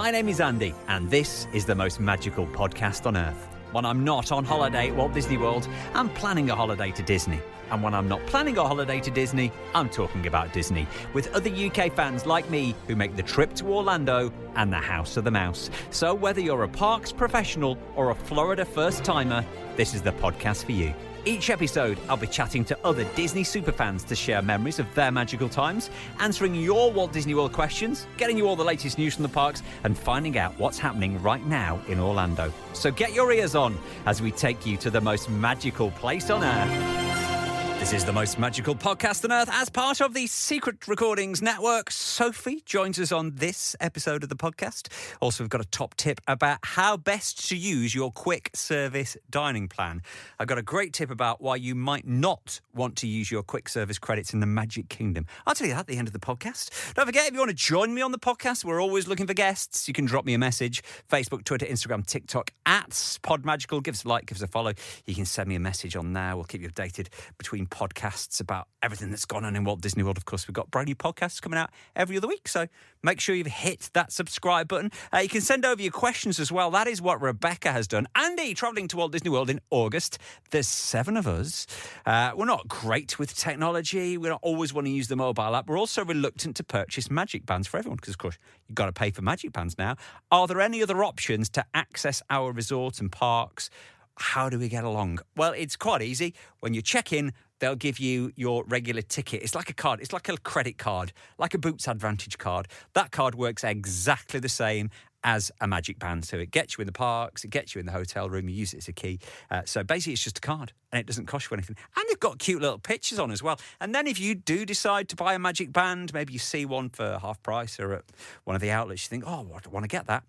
My name is Andy, and this is the most magical podcast on earth. When I'm not on holiday at Walt Disney World, I'm planning a holiday to Disney. And when I'm not planning a holiday to Disney, I'm talking about Disney, with other UK fans like me who make the trip to Orlando and the House of the Mouse. So whether you're a parks professional or a Florida first-timer, this is the podcast for you. Each episode, I'll be chatting to other Disney superfans to share memories of their magical times, answering your Walt Disney World questions, getting you all the latest news from the parks, and finding out what's happening right now in Orlando. So get your ears on as we take you to the most magical place on earth. This is the most magical podcast on earth as part of the Secret Recordings Network. Sophie joins us on this episode of the podcast. Also, we've got a top tip about how best to use your quick service dining plan. I've got a great tip about why you might not want to use your quick service credits in the Magic Kingdom. I'll tell you that at the end of the podcast. Don't forget, if you want to join me on the podcast, we're always looking for guests. You can drop me a message. Facebook, Twitter, Instagram, TikTok, at PodMagical. Give us a like, give us a follow. You can send me a message on there. We'll keep you updated between podcasts about everything that's gone on in Walt Disney World. Of course, we've got brand new podcasts coming out every other week, so make sure you've hit that subscribe button. You can send over your questions as well. That is what Rebecca has done. Andy, travelling to Walt Disney World in August. There's 7 of us. We're not great with technology. We don't always want to use the mobile app. We're also reluctant to purchase Magic Bands for everyone because, of course, you've got to pay for Magic Bands now. Are there any other options to access our resort and parks? How do we get along? Well, it's quite easy. When you check in, they'll give you your regular ticket. It's like a card. It's like a credit card, like a Boots Advantage card. That card works exactly the same as a Magic Band. So it gets you in the parks, it gets you in the hotel room, you use it as a key. So basically it's just a card and it doesn't cost you anything. And they've got cute little pictures on as well. And then if you do decide to buy a Magic Band, maybe you see one for half price or at one of the outlets, you think, oh, I want to get that.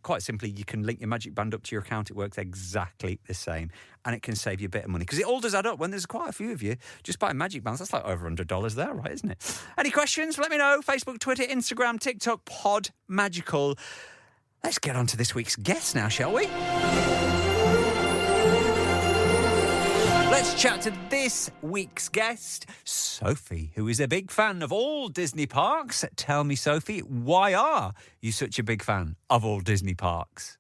Quite simply, you can link your Magic Band up to your account. It works exactly the same. And it can save you a bit of money. Because it all does add up. When there's quite a few of you, just buying Magic Bands, that's like over $100 there, right, isn't it? Any questions? Let me know. Facebook, Twitter, Instagram, TikTok, Pod Magical. Let's get on to this week's guest now, shall we? Let's chat to this week's guest, Sophie, who is a big fan of all Disney parks. Tell me, Sophie, why are you such a big fan of all Disney parks?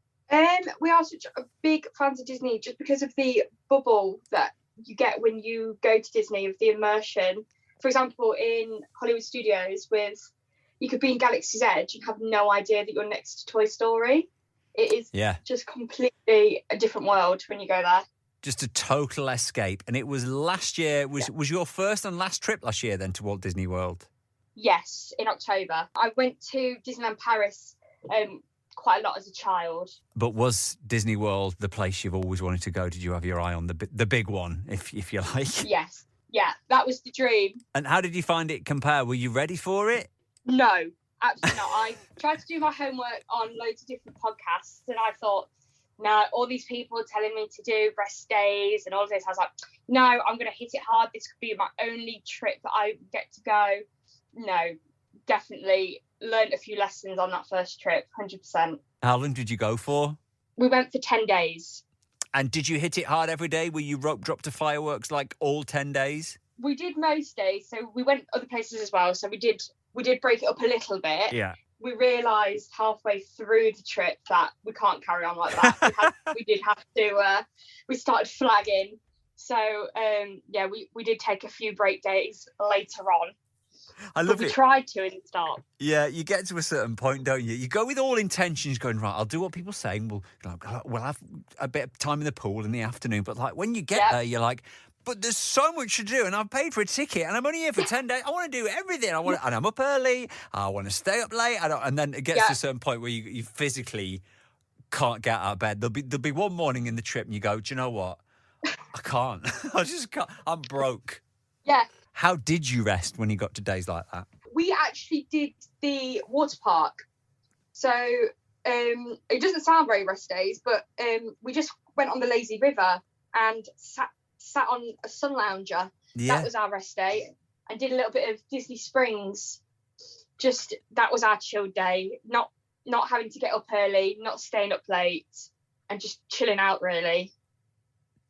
We are such a big fans of Disney just because of the bubble that you get when you go to Disney, of the immersion. For example, in Hollywood Studios, you could be in Galaxy's Edge and have no idea that you're next to Toy Story. It is just completely a different world when you go there. Just a total escape. And it was last year, was your first and last trip last year then to Walt Disney World? Yes, in October. I went to Disneyland Paris quite a lot as a child. But was Disney World the place you've always wanted to go? Did you have your eye on the big one, if you like? Yes. Yeah, that was the dream. And how did you find it compare? Were you ready for it? No, absolutely not. I tried to do my homework on loads of different podcasts and I thought, no, all these people are telling me to do rest days and all of this. I was like, no, I'm going to hit it hard. This could be my only trip that I get to go. No, definitely learned a few lessons on that first trip, 100%. How long did you go for? We went for 10 days. And did you hit it hard every day? Were you rope drop to fireworks like all 10 days? We did most days. So we went other places as well. So we did break it up a little bit. Yeah. We realised halfway through the trip that we can't carry on like that. We did have to, we started flagging. So, we did take a few break days later on. I love it. We tried to in the start. Yeah, you get to a certain point, don't you? You go with all intentions going, right, I'll do what people say and we'll have a bit of time in the pool in the afternoon. But like when you get there, you're like, but there's so much to do and I've paid for a ticket and I'm only here for 10 days. I want to do everything. And I'm up early. I want to stay up late. And then it gets to a certain point where you physically can't get out of bed. There'll be one morning in the trip and you go, do you know what? I can't. I just can't. I'm broke. Yeah. How did you rest when you got to days like that? We actually did the water park. So it doesn't sound very rest days, but we just went on the lazy river and sat on a sun lounger. Yeah. That was our rest day, and did a little bit of Disney Springs. Just that was our chill day. Not having to get up early, not staying up late, and just chilling out really.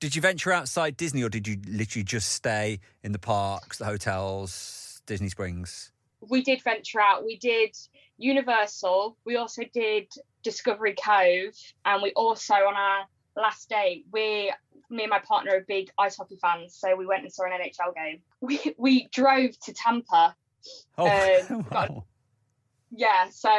Did you venture outside Disney, or did you literally just stay in the parks, the hotels, Disney Springs? we did venture out. We did Universal. We also did Discovery Cove, and we also, on our last day, me and my partner are big ice hockey fans, so we went and saw an NHL game. We drove to Tampa. Wow. So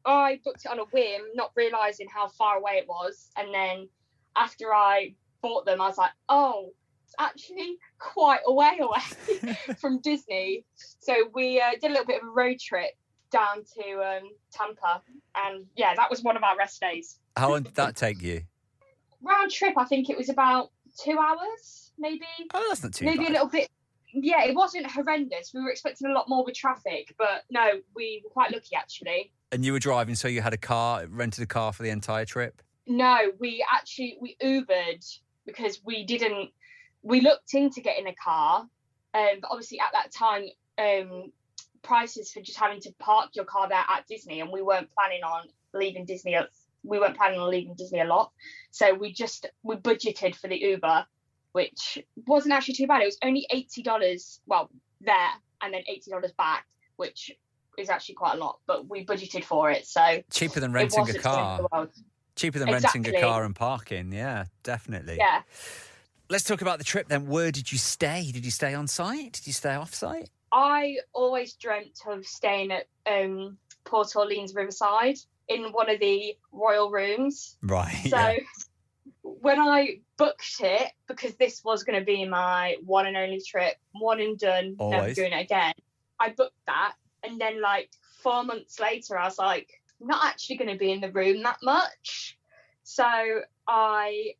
I booked it on a whim, not realising how far away it was. And then after I bought them, I was like, oh, it's actually quite a way away from Disney. So we did a little bit of a road trip down to Tampa. And yeah, that was one of our rest days. How long did that take you? Round trip, I think it was about 2 hours, maybe. Oh, that's not too maybe bad. A little bit. Yeah, it wasn't horrendous. We were expecting a lot more with traffic, but no, we were quite lucky actually. And you were driving, so you had rented a car for the entire trip? No, we Ubered because we looked into getting a car, but obviously at that time, prices for just having to park your car there at Disney, and we weren't planning on leaving Disney. We weren't planning on leaving Disney a lot, so we budgeted for the Uber, which wasn't actually too bad. It was only $80, well, there, and then $80 back, which is actually quite a lot, but we budgeted for it. So cheaper than renting a car. Cheaper than renting a car and parking. Yeah, definitely. Yeah. Let's talk about the trip then. Where did you stay? Did you stay on site? Did you stay off site? I always dreamt of staying at Port Orleans Riverside in one of the royal rooms. Right. So when I booked it, because this was going to be my one and only trip, one and done, never doing it again, I booked that. And then 4 months later, I was like, I'm not actually going to be in the room that much. So I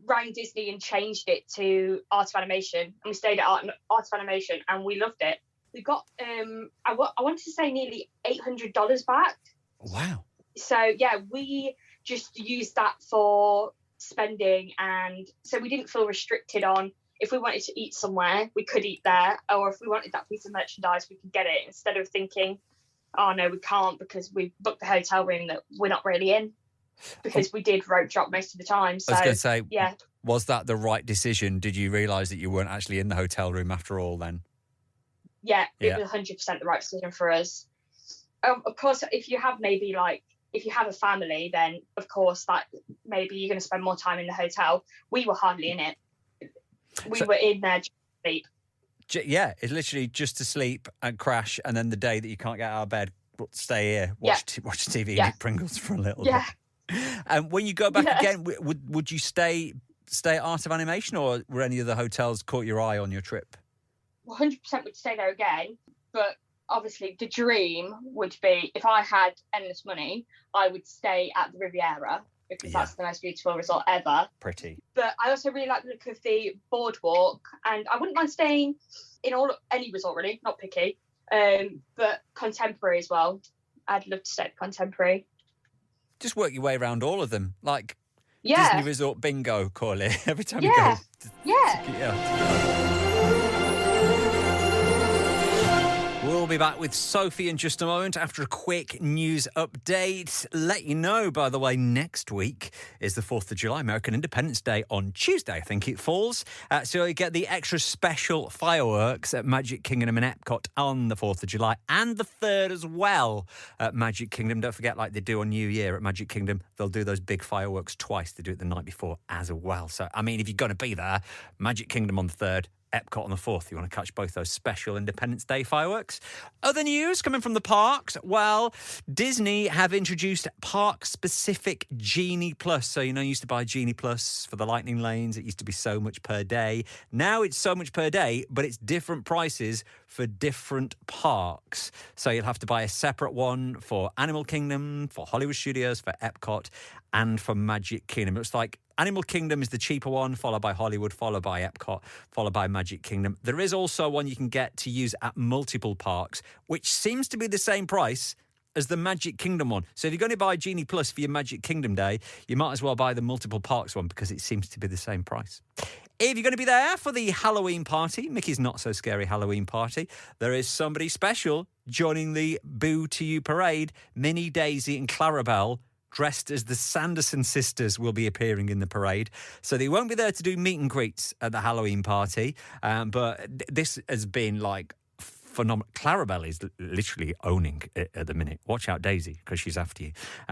rang Disney and changed it to Art of Animation. And we stayed at Art of Animation and we loved it. We got, I wanted to say nearly $800 back. Wow. So yeah, we just used that for spending. And so we didn't feel restricted on, if we wanted to eat somewhere, we could eat there. Or if we wanted that piece of merchandise, we could get it, instead of thinking, oh no, we can't because we booked the hotel room that we're not really in, because we did rope drop most of the time. So, I was going to say, yeah. Was that the right decision? Did you realise that you weren't actually in the hotel room after all then? Yeah, it was 100% the right decision for us. Of course, if you have if you have a family, then of course that maybe you're going to spend more time in the hotel. We were hardly in it. We were in there just to sleep. Yeah, it's literally just to sleep and crash, and then the day that you can't get out of bed, stay here, watch TV and eat Pringles for a little bit. And when you go back again, would you stay at Art of Animation, or were any of the hotels caught your eye on your trip? 100% would stay there again, but obviously the dream would be, if I had endless money, I would stay at the Riviera, because that's the most beautiful resort ever. Pretty. But I also really like the look of the boardwalk, and I wouldn't mind staying in any resort really, not picky, but Contemporary as well. I'd love to stay at Contemporary. Just work your way around all of them, like Yeah. Disney Resort bingo, call it. Every time you go. Yeah. We'll be back with Sophie in just a moment after a quick news update. Let you know, by the way, next week is the 4th of July, American Independence Day on Tuesday, I think it falls. So you get the extra special fireworks at Magic Kingdom and Epcot on the 4th of July, and the 3rd as well at Magic Kingdom. Don't forget, like they do on New Year at Magic Kingdom, they'll do those big fireworks twice. They do it the night before as well. So, I mean, if you're going to be there, Magic Kingdom on the 3rd, Epcot on the 4th. You want to catch both those special Independence Day fireworks. Other news coming from the parks. Well, Disney have introduced park-specific Genie Plus. So, you used to buy Genie Plus for the Lightning Lanes. It used to be so much per day. Now it's so much per day, but it's different prices for different parks. So you'll have to buy a separate one for Animal Kingdom, for Hollywood Studios, for Epcot, and for Magic Kingdom. It looks like Animal Kingdom is the cheaper one, followed by Hollywood, followed by Epcot, followed by Magic Kingdom. There is also one you can get to use at multiple parks, which seems to be the same price as the Magic Kingdom one. So if you're going to buy Genie Plus for your Magic Kingdom day, you might as well buy the multiple parks one, because it seems to be the same price. If you're going to be there for the Halloween party, Mickey's Not So Scary Halloween party, there is somebody special joining the Boo to You parade. Minnie, Daisy and Clarabelle, dressed as the Sanderson sisters, will be appearing in the parade. So they won't be there to do meet and greets at the Halloween party. But this has been phenomenal. Clarabelle is literally owning it at the minute. Watch out, Daisy, because she's after you.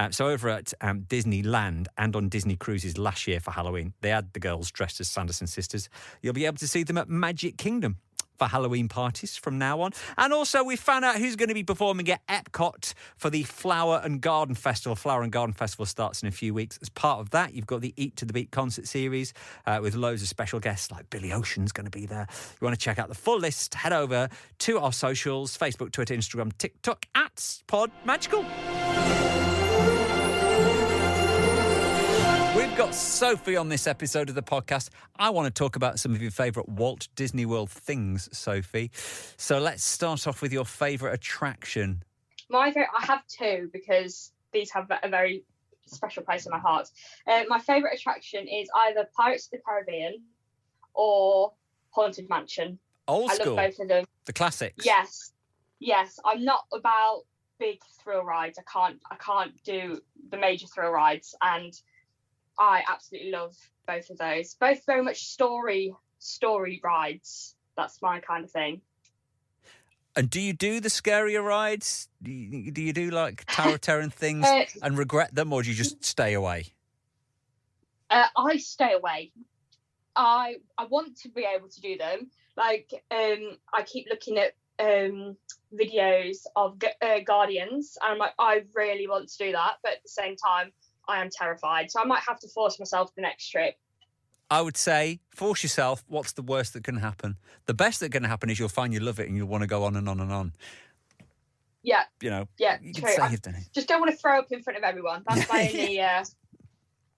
So over at Disneyland and on Disney Cruises last year for Halloween, they had the girls dressed as Sanderson sisters. You'll be able to see them at Magic Kingdom for Halloween parties from now on. And also we found out who's going to be performing at Epcot for the Flower and Garden Festival. Flower and Garden Festival starts in a few weeks. As part of that, you've got the Eat to the Beat concert series with loads of special guests, like Billy Ocean's going to be there. You want to check out the full list, head over to our socials, Facebook, Twitter, Instagram, TikTok, at Pod Magical. We've got Sophie on this episode of the podcast. I want to talk about some of your favourite Walt Disney World things, Sophie. So let's start off with your favourite attraction. I have two because these have a very special place in my heart. My favourite attraction is either Pirates of the Caribbean or Haunted Mansion. Old school. I love both of them. The classics. Yes. I'm not about big thrill rides. I can't do the major thrill rides, and I absolutely love both of those. Both very much story rides. That's my kind of thing. And do you do the scarier rides? Do you do like Tower of Terror and things and regret them, or do you just stay away? I stay away. I want to be able to do them. Like I keep looking at videos of Guardians, and I'm like, I really want to do that, but at the same time, I am terrified, so I might have to force myself the next trip. I would say, force yourself. What's the worst that can happen? The best that can happen is you'll find you love it and you'll want to go on and on and on. Yeah. You know. Yeah. You True. can say you've done it. Just don't want to throw up in front of everyone. That's my only.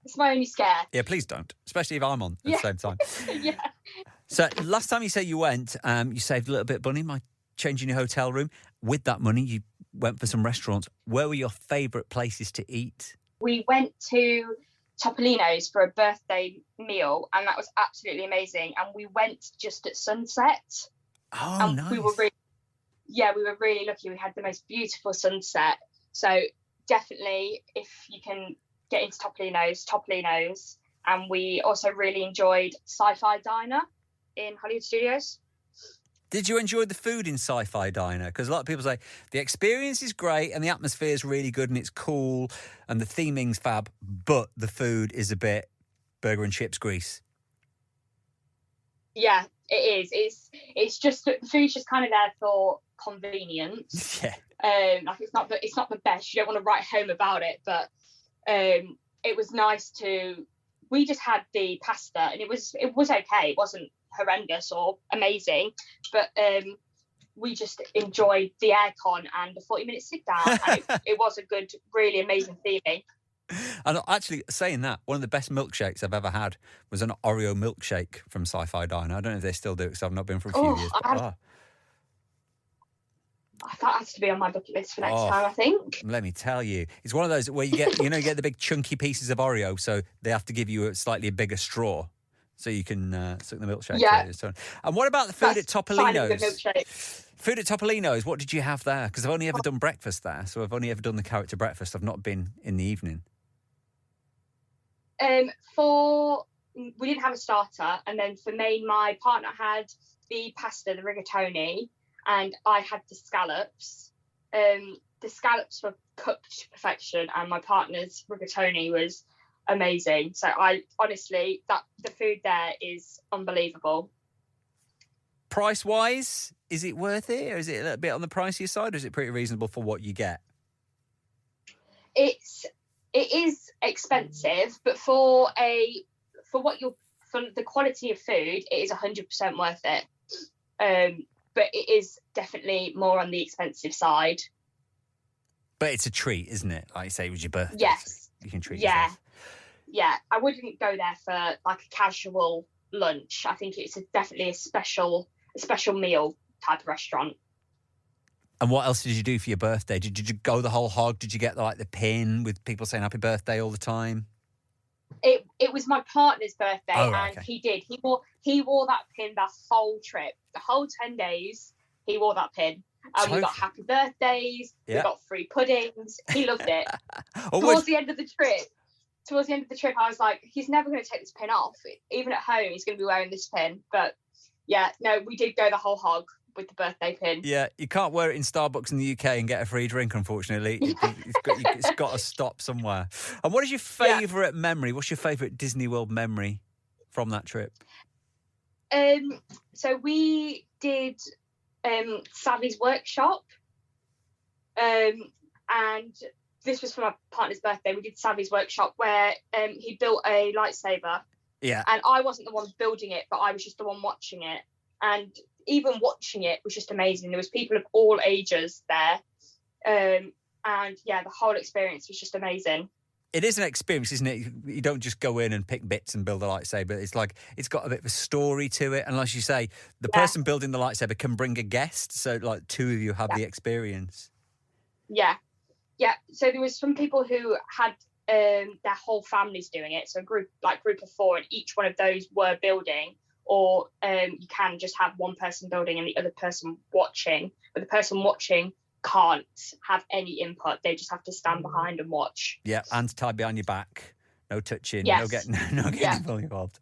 It's my only scare. Yeah, please don't, especially if I'm on at the same time. Yeah. So last time you said you went, you saved a little bit of money by changing your hotel room. With that money, you went for some restaurants. Where were your favourite places to eat? We went to Topolinos for a birthday meal, and that was absolutely amazing. And we went just at sunset. Oh, and nice. We were really lucky. We had the most beautiful sunset. So definitely, if you can get into Topolinos. And we also really enjoyed SciFi Diner in Hollywood Studios. Did you enjoy the food in SciFi Diner? Because a lot of people say the experience is great and the atmosphere is really good and it's cool and the theming's fab, but the food is a bit burger and chips grease. Yeah, it is. It's just that the food's just kind of there for convenience. Yeah. Like it's not the best. You don't want to write home about it, but it was nice to. We just had the pasta and it was okay. It wasn't horrendous or amazing, but we just enjoyed the aircon and the 40-minute sit down, and it was a good, really amazing theming. And actually, saying that, one of the best milkshakes I've ever had was an Oreo milkshake from SciFi Diner. I don't know if they still do it because I've not been for a few years. That has to be on my bucket list for next time, I think. Let me tell you. It's one of those where you get, you get the big chunky pieces of Oreo, so they have to give you a slightly bigger straw so you can suck the milkshake. Yeah. And what about the food at Topolinos? Milkshake. Food at Topolinos, what did you have there? Because I've only ever done breakfast there, so I've only ever done the character breakfast. I've not been in the evening. We didn't have a starter, and then for main, my partner had the pasta, the rigatoni, and I had the scallops. The scallops were cooked to perfection, and my partner's rigatoni was amazing. So I honestly, the food there is unbelievable. Price wise, is it worth it, or is it a little bit on the pricier side, or is it pretty reasonable for what you get? It is expensive, but for the quality of food, it is 100% worth it. But it is definitely more on the expensive side. But it's a treat, isn't it? Like you say, it was your birthday. Yes. So you can treat yourself. Yeah. I wouldn't go there for like a casual lunch. I think it's definitely a special meal type of restaurant. And what else did you do for your birthday? Did you go the whole hog? Did you get the pin with people saying happy birthday all the time? It was my partner's birthday, and okay. he wore that pin the whole trip, the whole 10 days. He wore that pin, and we got happy birthdays. Yeah. We got free puddings. He loved it. Towards the end of the trip, I was like, he's never going to take this pin off. Even at home, he's going to be wearing this pin. But yeah, no, we did go the whole hog. with the birthday pin. Yeah, you can't wear it in Starbucks in the UK and get a free drink, unfortunately. It's got to stop somewhere. And what is your favourite memory? What's your favourite Disney World memory from that trip? So we did Savvy's workshop, and this was for my partner's birthday. We did Savvy's workshop where he built a lightsaber. Yeah. And I wasn't the one building it, but I was just the one watching it. And even watching it was just amazing. There was people of all ages there. And yeah, the whole experience was just amazing. It is an experience, isn't it? You don't just go in and pick bits and build a lightsaber. It's like, it's got a bit of a story to it. And like you say, the person building the lightsaber can bring a guest. So like two of you have the experience. Yeah. Yeah. So there was some people who had their whole families doing it. So a group of 4, and each one of those were building, or you can just have one person building and the other person watching. But the person watching can't have any input. They just have to stand behind and watch. Yeah, hands tied behind your back, no touching, yes. no getting fully involved.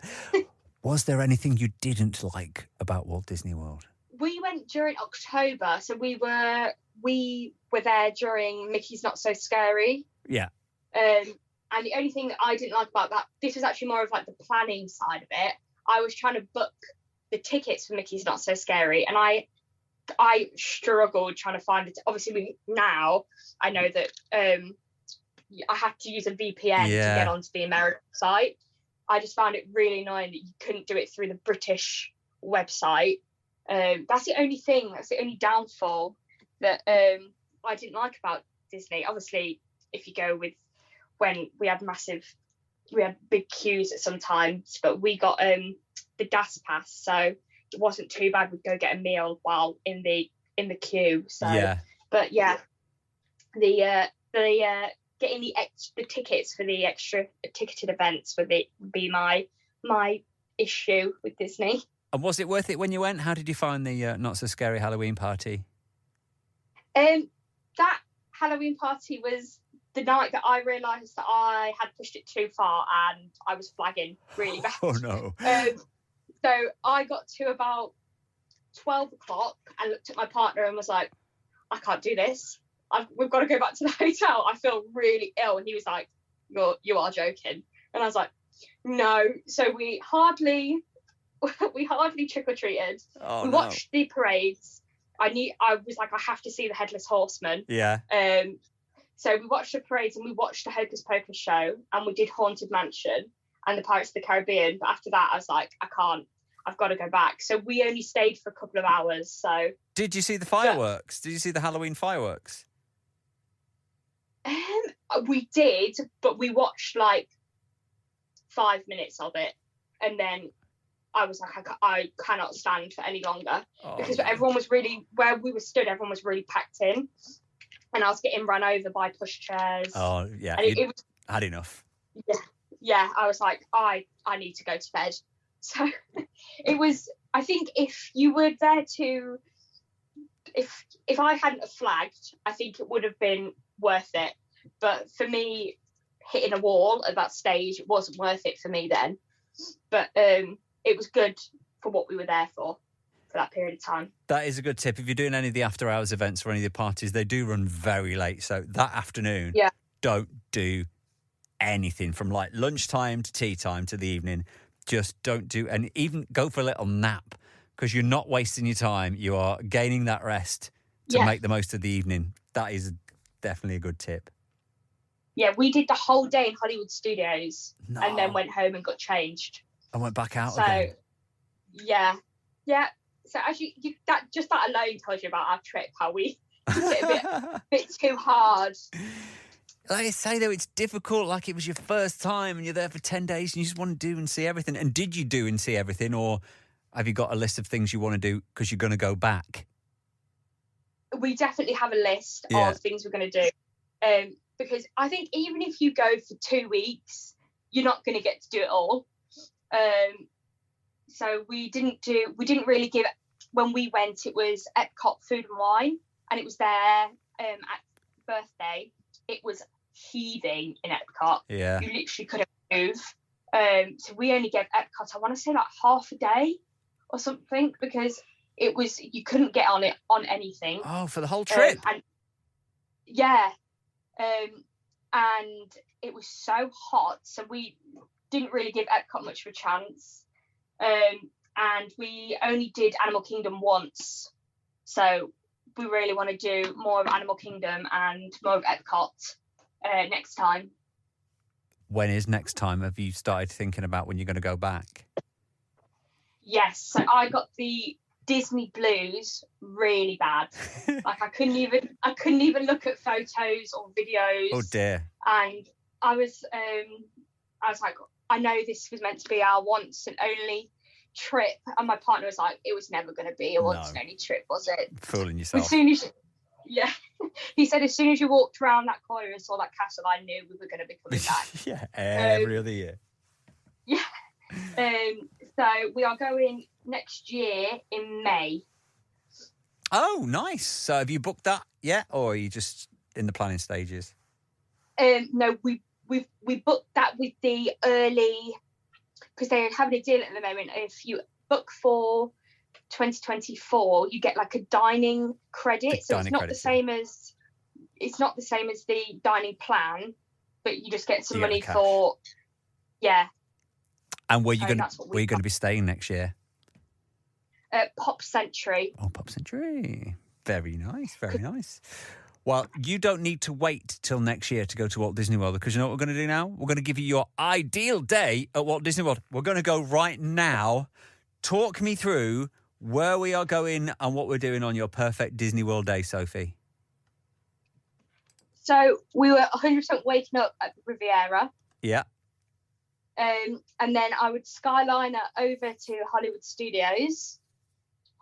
Was there anything you didn't like about Walt Disney World? We went during October, so we were there during Mickey's Not So Scary. Yeah. And the only thing that I didn't like about that, this was actually more of like the planning side of it. I was trying to book the tickets for Mickey's Not So Scary, and I struggled trying to find it. Obviously, now I know that I had to use a VPN to get onto the American site. I just found it really annoying that you couldn't do it through the British website. That's the only thing. That's the only downfall that I didn't like about Disney. Obviously, if you go with when we had big queues at some times, but we got the gas pass, so it wasn't too bad. We'd go get a meal while in the queue. So but yeah, the getting the tickets for the extra ticketed events would be my issue with Disney. And was it worth it when you went? How did you find the Not So Scary Halloween party? That Halloween party was the night that I realised that I had pushed it too far and I was flagging really bad. Oh no. So I got to about 12 o'clock and looked at my partner and was like, I can't do this. We've got to go back to the hotel. I feel really ill. And he was like, you are joking. And I was like, no. So we hardly trick-or-treated. We watched the parades. I was like, I have to see the Headless Horseman. Yeah. So we watched the parades and we watched the Hocus Pocus show and we did Haunted Mansion and the Pirates of the Caribbean. But after that, I was like, I can't. I've got to go back. So we only stayed for a couple of hours. So did you see the fireworks? Did you see the Halloween fireworks? We did, but we watched like 5 minutes of it, and then I was like, I cannot stand for any longer because everyone was really where we were stood. Everyone was really packed in, and I was getting run over by pushchairs. Oh yeah, and it was had enough. Yeah. I was like, I need to go to bed. So it was. I think if you were there to, if I hadn't have flagged, I think it would have been worth it. But for me, hitting a wall at that stage, it wasn't worth it for me then. But it was good for what we were there for that period of time. That is a good tip. If you're doing any of the after hours events or any of the parties, they do run very late. So that afternoon, don't do anything from like lunchtime to tea time to the evening. Just don't do, and even go for a little nap because you're not wasting your time. You are gaining that rest to make the most of the evening. That is definitely a good tip. Yeah, we did the whole day in Hollywood Studios and then went home and got changed. I went back out again. Yeah. So actually, that alone tells you about our trip, how we did it a bit too hard. Like I say, though, it's difficult. Like it was your first time and you're there for 10 days and you just want to do and see everything. And did you do and see everything, or have you got a list of things you want to do because you're going to go back? We definitely have a list of things we're going to do. Because I think even if you go for 2 weeks, you're not going to get to do it all. So we didn't really give. When we went, it was Epcot Food and Wine, and it was their birthday. It was heaving in Epcot. Yeah, you literally couldn't move. So we only gave Epcot, I want to say like half a day or something, because it was, you couldn't get on it on anything. Oh, for the whole trip? And and it was so hot, so we didn't really give Epcot much of a chance. And we only did Animal Kingdom once, so we really want to do more of Animal Kingdom and more of Epcot next time. When is next time? Have you started thinking about when you're going to go back? Yes, so I got the Disney blues really bad. Like I couldn't even look at photos or videos. Oh dear. And I was like, I know this was meant to be our once and only trip, and my partner was like, it was never going to be a once and only trip, was it? Fooling yourself. As soon as he said, as soon as you walked around that corner and saw that castle, I knew we were going to be coming back. Yeah, every other year. Yeah. So we are going next year in May. Oh, nice. So have you booked that yet, or are you just in the planning stages? No, we booked that with the early, because they're having a deal at the moment. If you book for 2024, you get like a dining credit. So it's not the same as the dining plan, but you just get some money for And where you going to be staying next year? Pop Century. Oh, Pop Century. Very nice, very nice. Well, you don't need to wait till next year to go to Walt Disney World, because you know what we're going to do now? We're going to give you your ideal day at Walt Disney World. We're going to go right now. Talk me through where we are going and what we're doing on your perfect Disney World day, Sophie. So we were 100% waking up at the Riviera. Yeah. And then I would skyliner over to Hollywood Studios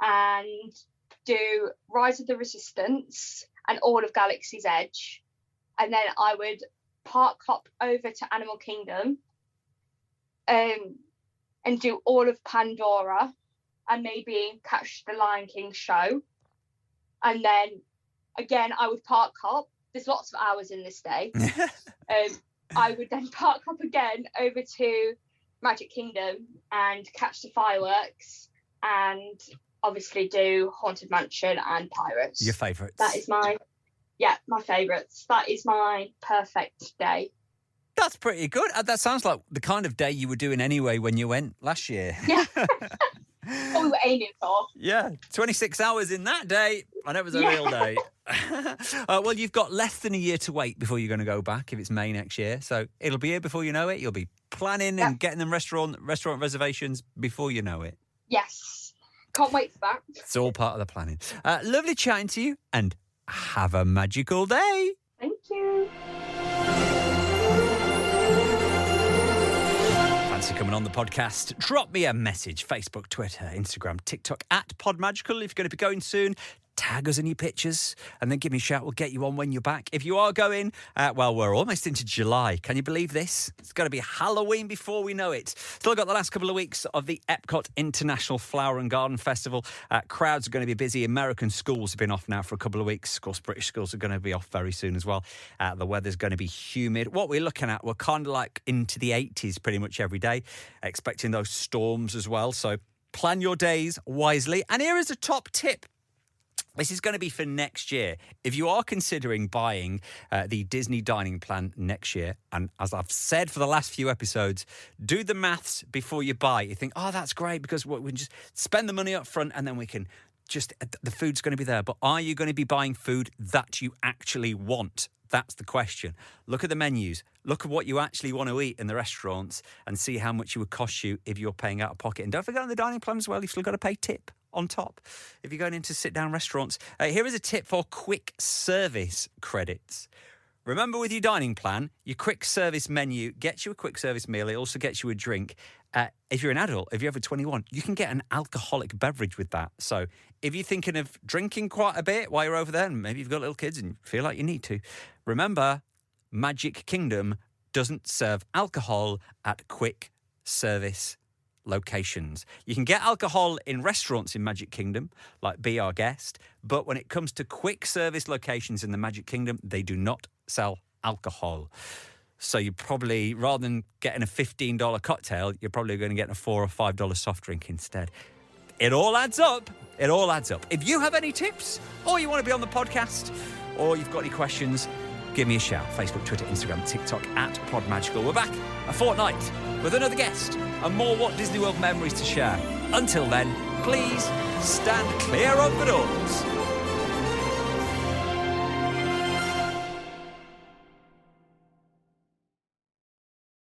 and do Rise of the Resistance and all of Galaxy's Edge. And then I would park hop over to Animal Kingdom and do all of Pandora and maybe catch the Lion King show. And then again, I would park hop. There's lots of hours in this day. I would then park up again over to Magic Kingdom and catch the fireworks and obviously do Haunted Mansion and Pirates. Your favourites? That is my favourites. That is my perfect day. That's pretty good. That sounds like the kind of day you were doing anyway when you went last year. Yeah. What we were aiming for. Yeah, 26 hours in that day, and it was a real day. Well, you've got less than a year to wait before you're going to go back if it's May next year. So it'll be here before you know it. You'll be planning and getting them restaurant reservations before you know it. Yes. Can't wait for that. It's all part of the planning. Lovely chatting to you, and have a magical day. Thank you. Fancy coming on the podcast? Drop me a message. Facebook, Twitter, Instagram, TikTok @PodMagical. If you're going to be going soon, tag us in your pictures and then give me a shout. We'll get you on when you're back. If you are going, well, we're almost into July. Can you believe this? It's going to be Halloween before we know it. Still got the last couple of weeks of the Epcot International Flower and Garden Festival. Crowds are going to be busy. American schools have been off now for a couple of weeks. Of course, British schools are going to be off very soon as well. The weather's going to be humid. What we're looking at, we're kind of like into the 80s pretty much every day, expecting those storms as well. So plan your days wisely. And here is a top tip. This is going to be for next year. If you are considering buying the Disney dining plan next year, and as I've said for the last few episodes, do the maths before you buy. You think, oh, that's great because we can just spend the money up front and then we can just, the food's going to be there. But are you going to be buying food that you actually want? That's the question. Look at the menus. Look at what you actually want to eat in the restaurants and see how much it would cost you if you're paying out of pocket. And don't forget on the dining plan as well, you've still got to pay tip on top if you're going into sit-down restaurants. Here is a tip for quick service credits. Remember, with your dining plan, your quick service menu gets you a quick service meal. It also gets you a drink. If you're an adult, if you're over 21, you can get an alcoholic beverage with that. So if you're thinking of drinking quite a bit while you're over there, and maybe you've got little kids and you feel like you need to, remember, Magic Kingdom doesn't serve alcohol at quick service locations. You can get alcohol in restaurants in Magic Kingdom, like Be Our Guest, but when it comes to quick service locations in the Magic Kingdom, they do not sell alcohol. So you probably, rather than getting a $15 cocktail, you're probably going to get a $4 or $5 soft drink instead. it all adds up. It all adds up. If you have any tips, or you want to be on the podcast, or you've got any questions, give me a shout. Facebook, Twitter, Instagram, TikTok @PodMagical. We're back a fortnight with another guest and more Walt Disney World memories to share. Until then, please stand clear of the doors.